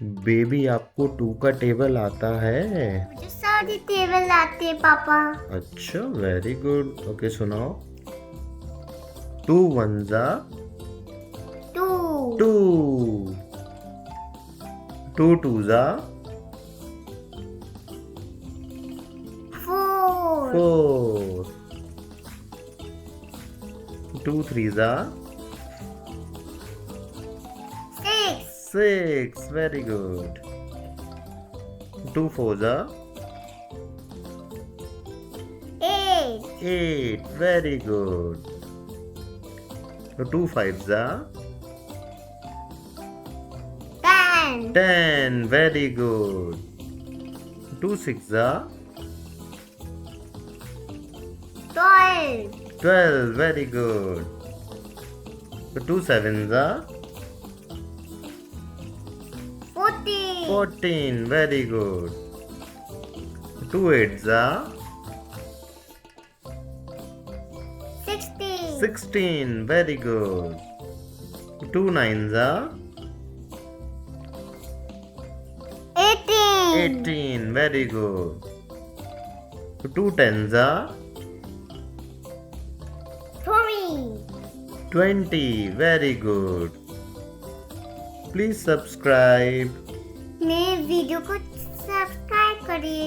Baby आपको 2 का table आता है? मुझे सारे टेबल आते हैं पापा। अच्छा, वेरी गुड। ओके सुनाओ। 2 1 जा 2 2, 2 2 जा 4 4, 2 3 जा 6 6, very good. 2 4 जा 8 8, very good. 2 5 जा 10 10, very good. 2 6 जा 12 12, very good. 2 7 जा 14 14, very good. 2 8 जा 16 16, very good. 2 9 जा 18 18, very good. 2 10 जा 20, very good. Please subscribe. मेरे वीडियो को सब्सक्राइब करिए।